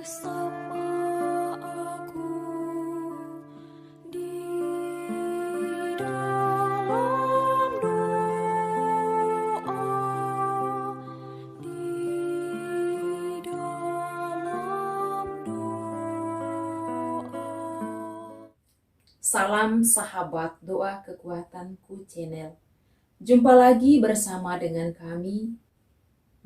Bersama aku di dalam doa, di dalam doa. Salam sahabat doa kekuatanku channel. Jumpa lagi bersama dengan kami.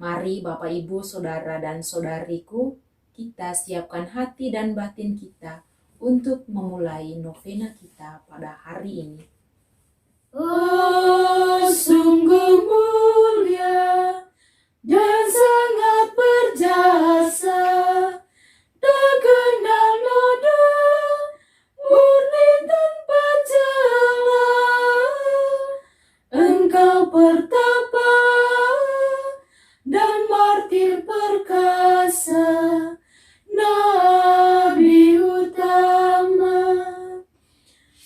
Mari Bapak Ibu, Saudara dan Saudariku, kita siapkan hati dan batin kita untuk memulai novena kita pada hari ini. Oh, sungguh mulia dan sangat berjasa, tak kenal noda, murni tanpa celah. Engkau pertapa dan martir perkasa, Nabi utama.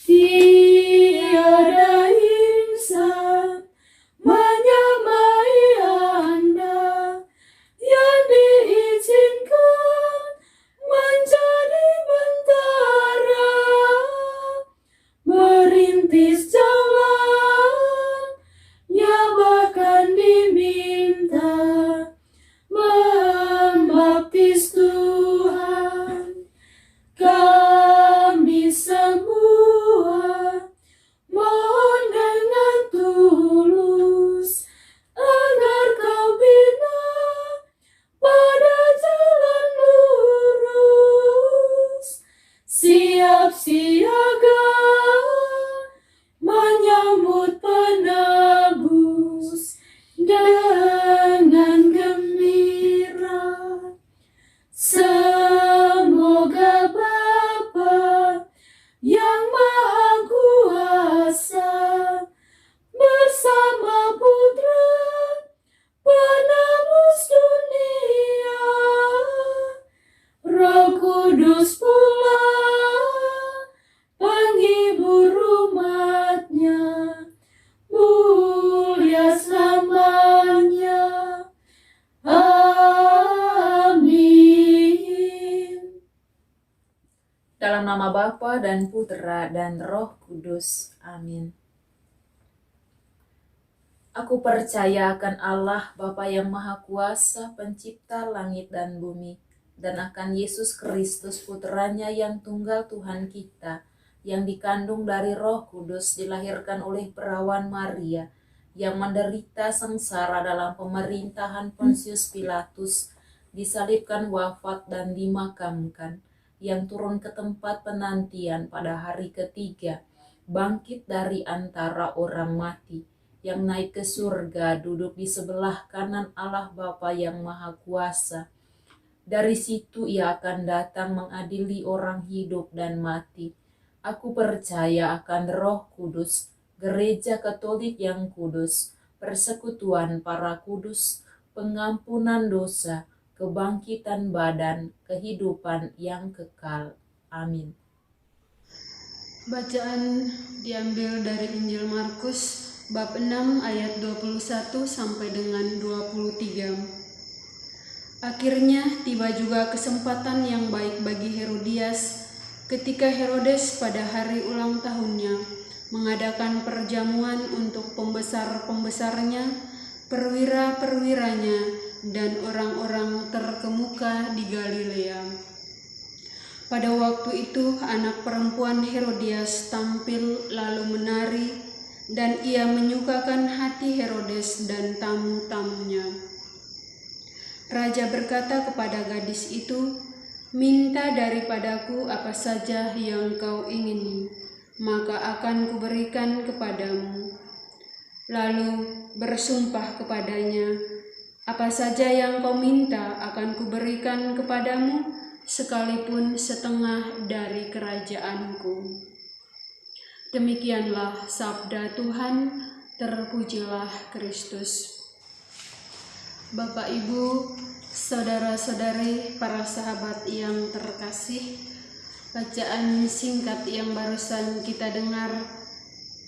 Tiada insan menyamai Anda yang diizinkan menjadi bentara, merintis jalan, ya bahkan diminta membaptis Tuhan. Kami semua mohon dengan tulus agar kau bina pada jalan lurus, siap siaga menyambut penebus dengan gembira. Semoga Bapa yang Maha Kuasa bersama Putra penebus dunia, Roh Kudus pula penghibur umatnya, mulia selamanya. Amin. Dalam nama Bapa dan Putra dan Roh Kudus. Amin. Aku percaya akan Allah Bapa yang Maha Kuasa, pencipta langit dan bumi, dan akan Yesus Kristus Putranya yang tunggal Tuhan kita, yang dikandung dari Roh Kudus, dilahirkan oleh perawan Maria, yang menderita sengsara dalam pemerintahan Pontius Pilatus, disalibkan, wafat dan dimakamkan, yang turun ke tempat penantian pada hari ketiga, bangkit dari antara orang mati, yang naik ke surga, duduk di sebelah kanan Allah Bapa yang Maha Kuasa. Dari situ ia akan datang mengadili orang hidup dan mati. Aku percaya akan Roh Kudus, Gereja Katolik yang kudus, persekutuan para kudus, pengampunan dosa, kebangkitan badan, kehidupan yang kekal. Amin. Bacaan diambil dari Injil Markus bab 6 ayat 21 sampai dengan 23. Akhirnya tiba juga kesempatan yang baik bagi Herodias ketika Herodes pada hari ulang tahunnya mengadakan perjamuan untuk pembesar-pembesarnya, perwira-perwiranya, dan orang-orang terkemuka di Galilea. Pada waktu itu anak perempuan Herodias tampil lalu menari, dan ia menyukakan hati Herodes dan tamu-tamunya. Raja berkata kepada gadis itu, "Minta daripadaku apa saja yang kau ingini, maka akan kuberikan kepadamu." Lalu bersumpah kepadanya, "Apa saja yang kau minta akan kuberikan kepadamu, sekalipun setengah dari kerajaanku." Demikianlah sabda Tuhan, terpujilah Kristus. Bapak, Ibu, saudara-saudari, para sahabat yang terkasih, bacaan singkat yang barusan kita dengar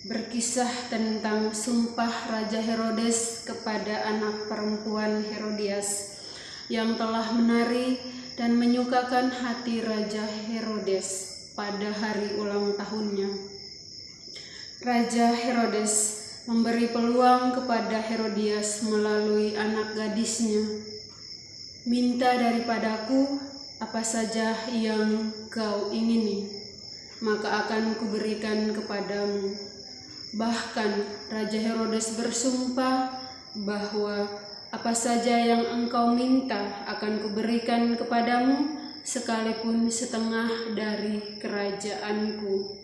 berkisah tentang sumpah Raja Herodes kepada anak perempuan Herodias. yang telah menari dan menyukakan hati Raja Herodes pada hari ulang tahunnya. Raja Herodes memberi peluang kepada Herodias melalui anak gadisnya. "Minta daripadaku apa saja yang kau ingini, maka akan kuberikan kepadamu." Bahkan Raja Herodes bersumpah bahwa apa saja yang engkau minta akan kuberikan kepadamu, sekalipun setengah dari kerajaanku.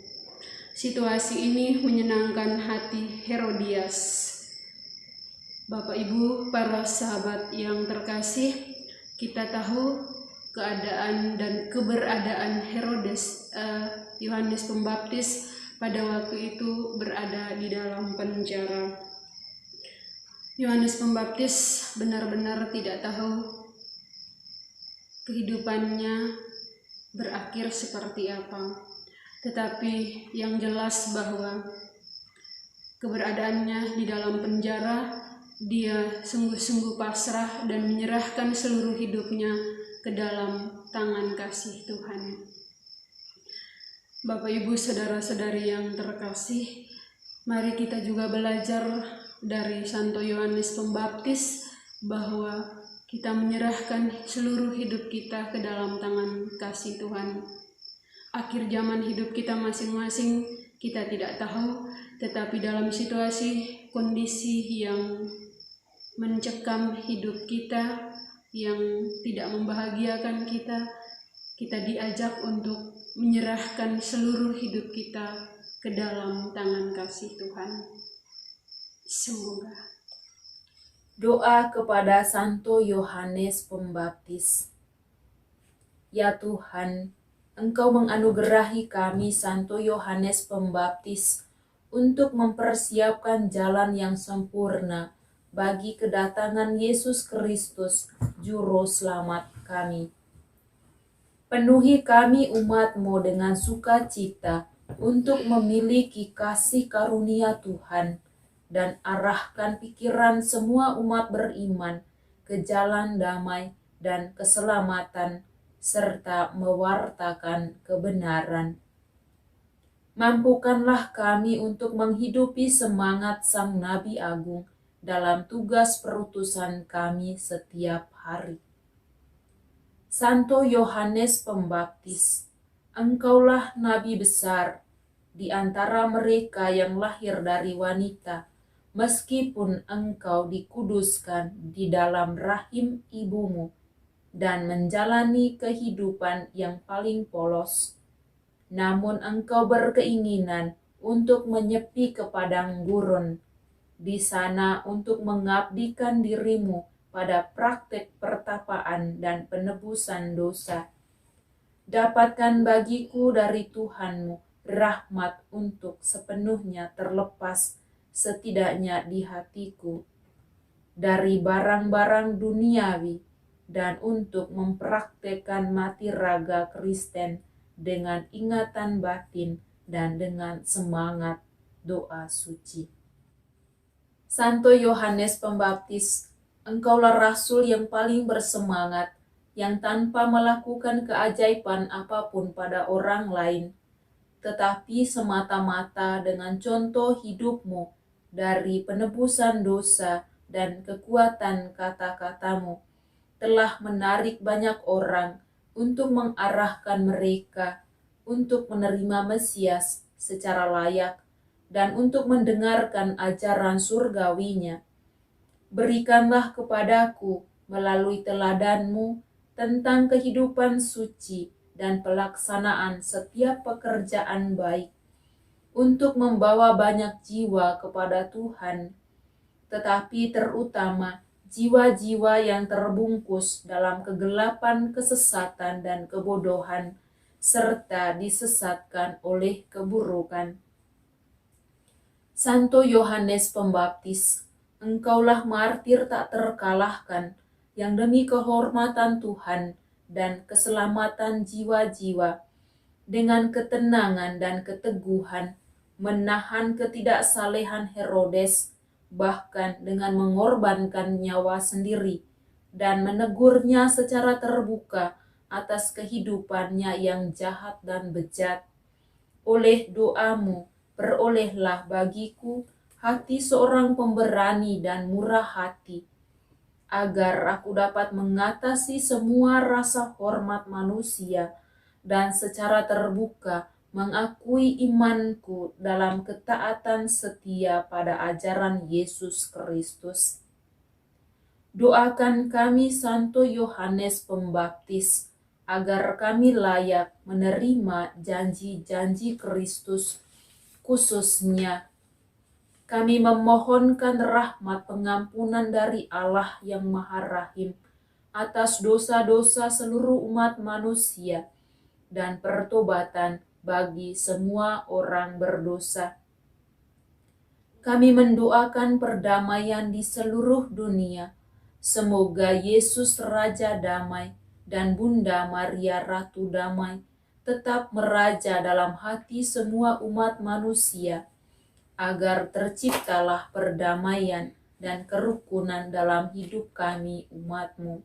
Situasi ini menyenangkan hati Herodias. Bapak Ibu, para sahabat yang terkasih, kita tahu keadaan dan keberadaan Yohanes Pembaptis pada waktu itu berada di dalam penjara. Yohanes Pembaptis benar-benar tidak tahu kehidupannya berakhir seperti apa. Tetapi yang jelas bahwa keberadaannya di dalam penjara, dia sungguh-sungguh pasrah dan menyerahkan seluruh hidupnya ke dalam tangan kasih Tuhan. Bapak Ibu saudara-saudari yang terkasih, mari kita juga belajar dari Santo Yohanes Pembaptis bahwa kita menyerahkan seluruh hidup kita ke dalam tangan kasih Tuhan. Akhir zaman hidup kita masing-masing kita tidak tahu, tetapi dalam situasi kondisi yang mencekam hidup kita, yang tidak membahagiakan kita, kita diajak untuk menyerahkan seluruh hidup kita ke dalam tangan kasih Tuhan. Semoga. Doa kepada Santo Yohanes Pembaptis. Ya Tuhan, Engkau menganugerahi kami Santo Yohanes Pembaptis untuk mempersiapkan jalan yang sempurna bagi kedatangan Yesus Kristus, Juru Selamat kami. Penuhi kami umat-Mu dengan sukacita untuk memiliki kasih karunia Tuhan, dan arahkan pikiran semua umat beriman ke jalan damai dan keselamatan, serta mewartakan kebenaran. Mampukanlah kami untuk menghidupi semangat Sang Nabi Agung dalam tugas perutusan kami setiap hari. Santo Yohanes Pembaptis, Engkaulah Nabi besar di antara mereka yang lahir dari wanita, meskipun engkau dikuduskan di dalam rahim ibumu dan menjalani kehidupan yang paling polos. Namun engkau berkeinginan untuk menyepi ke padang gurun, di sana untuk mengabdikan dirimu pada praktek pertapaan dan penebusan dosa. Dapatkan bagiku dari Tuhanmu rahmat untuk sepenuhnya terlepas, setidaknya di hatiku, dari barang-barang duniawi, dan untuk mempraktekkan mati raga Kristen dengan ingatan batin dan dengan semangat doa suci. Santo Yohanes Pembaptis, engkaulah rasul yang paling bersemangat, yang tanpa melakukan keajaiban apapun pada orang lain, tetapi semata-mata dengan contoh hidupmu dari penebusan dosa dan kekuatan kata-katamu, telah menarik banyak orang untuk mengarahkan mereka untuk menerima Mesias secara layak dan untuk mendengarkan ajaran surgawinya. Berikanlah kepadaku melalui teladanmu tentang kehidupan suci dan pelaksanaan setiap pekerjaan baik, untuk membawa banyak jiwa kepada Tuhan, tetapi terutama jiwa-jiwa yang terbungkus dalam kegelapan kesesatan dan kebodohan, serta disesatkan oleh keburukan. Santo Yohanes Pembaptis, engkaulah martir tak terkalahkan, yang demi kehormatan Tuhan dan keselamatan jiwa-jiwa, dengan ketenangan dan keteguhan, menahan ketidaksalehan Herodes, bahkan dengan mengorbankan nyawa sendiri dan menegurnya secara terbuka atas kehidupannya yang jahat dan bejat. Oleh doamu, perolehlah bagiku hati seorang pemberani dan murah hati, agar aku dapat mengatasi semua rasa hormat manusia dan secara terbuka mengakui imanku dalam ketaatan setia pada ajaran Yesus Kristus. Doakan kami Santo Yohanes Pembaptis, agar kami layak menerima janji-janji Kristus. Khususnya, kami memohonkan rahmat pengampunan dari Allah yang Maha Rahim atas dosa-dosa seluruh umat manusia dan pertobatan bagi semua orang berdosa. Kami mendoakan perdamaian di seluruh dunia. Semoga Yesus Raja Damai dan Bunda Maria Ratu Damai tetap meraja dalam hati semua umat manusia, agar terciptalah perdamaian dan kerukunan dalam hidup kami umat-Mu.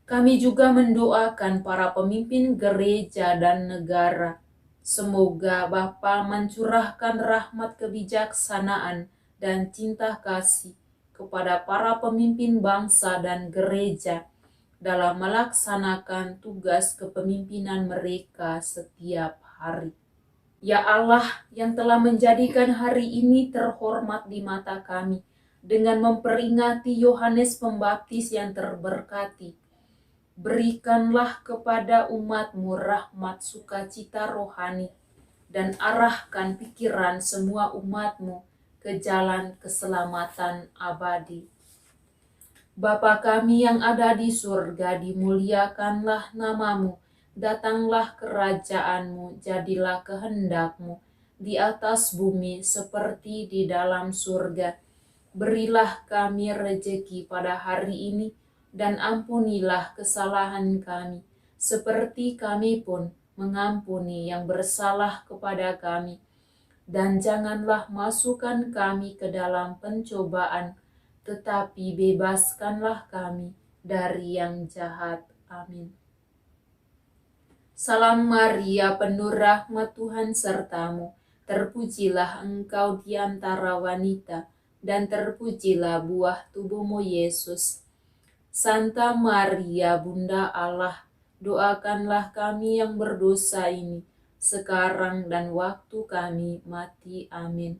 Kami juga mendoakan para pemimpin gereja dan negara. Semoga Bapa mencurahkan rahmat kebijaksanaan dan cinta kasih kepada para pemimpin bangsa dan gereja dalam melaksanakan tugas kepemimpinan mereka setiap hari. Ya Allah yang telah menjadikan hari ini terhormat di mata kami dengan memperingati Yohanes Pembaptis yang terberkati, berikanlah kepada umat-Mu rahmat sukacita rohani dan arahkan pikiran semua umat-Mu ke jalan keselamatan abadi. Bapa kami yang ada di surga, dimuliakanlah nama-Mu, datanglah kerajaan-Mu, jadilah kehendak-Mu di atas bumi seperti di dalam surga. Berilah kami rejeki pada hari ini, dan ampunilah kesalahan kami, seperti kami pun mengampuni yang bersalah kepada kami. Dan janganlah masukkan kami ke dalam pencobaan, tetapi bebaskanlah kami dari yang jahat. Amin. Salam Maria, penuh rahmat Tuhan sertamu, terpujilah engkau di antara wanita, dan terpujilah buah tubuhmu Yesus. Santa Maria, Bunda Allah, doakanlah kami yang berdosa ini, sekarang dan waktu kami mati. Amin.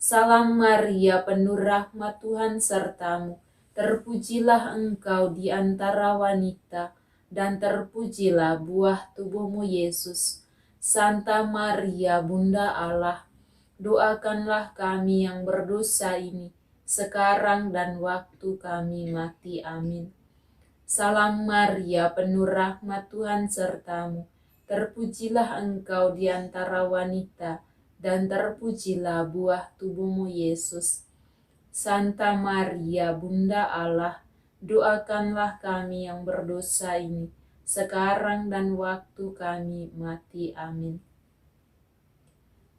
Salam Maria, penuh rahmat Tuhan sertamu, terpujilah engkau di antara wanita, dan terpujilah buah tubuhmu Yesus. Santa Maria, Bunda Allah, doakanlah kami yang berdosa ini, sekarang dan waktu kami mati. Amin. Salam Maria, penuh rahmat Tuhan sertamu, terpujilah engkau di antara wanita, dan terpujilah buah tubuhmu Yesus. Santa Maria, Bunda Allah, doakanlah kami yang berdosa ini, sekarang dan waktu kami mati. Amin.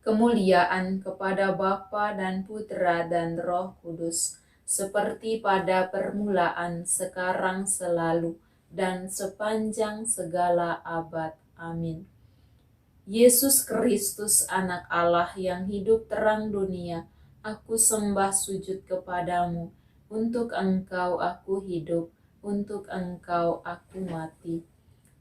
Kemuliaan kepada Bapa dan Putra dan Roh Kudus, seperti pada permulaan, sekarang, selalu, dan sepanjang segala abad. Amin. Yesus Kristus, Anak Allah yang hidup terang dunia, aku sembah sujud kepadamu. Untuk Engkau aku hidup, untuk Engkau aku mati.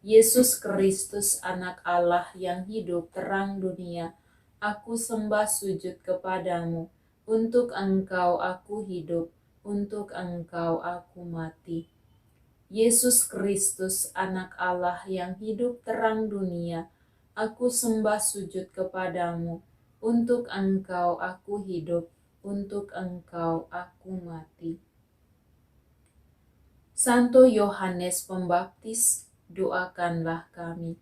Yesus Kristus, Anak Allah yang hidup terang dunia, aku sembah sujud kepadamu. Untuk Engkau aku hidup, untuk Engkau aku mati. Yesus Kristus, Anak Allah yang hidup terang dunia, aku sembah sujud kepadamu. Untuk Engkau aku hidup, untuk Engkau aku mati. Santo Yohanes Pembaptis, doakanlah kami.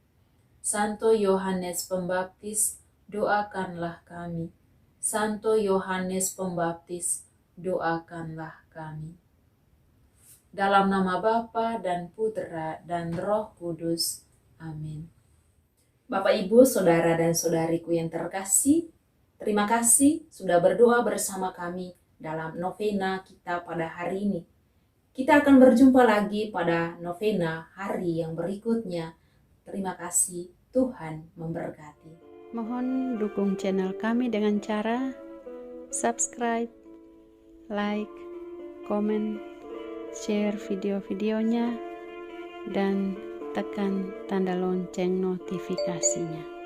Santo Yohanes Pembaptis, doakanlah kami. Santo Yohanes Pembaptis, doakanlah kami. Dalam nama Bapa dan Putra dan Roh Kudus. Amin. Bapak, Ibu, Saudara dan Saudariku yang terkasih, terima kasih sudah berdoa bersama kami dalam novena kita pada hari ini. Kita akan berjumpa lagi pada novena hari yang berikutnya. Terima kasih, Tuhan memberkati. Mohon dukung channel kami dengan cara subscribe, like, komen, share video-videonya, dan tekan tanda lonceng notifikasinya.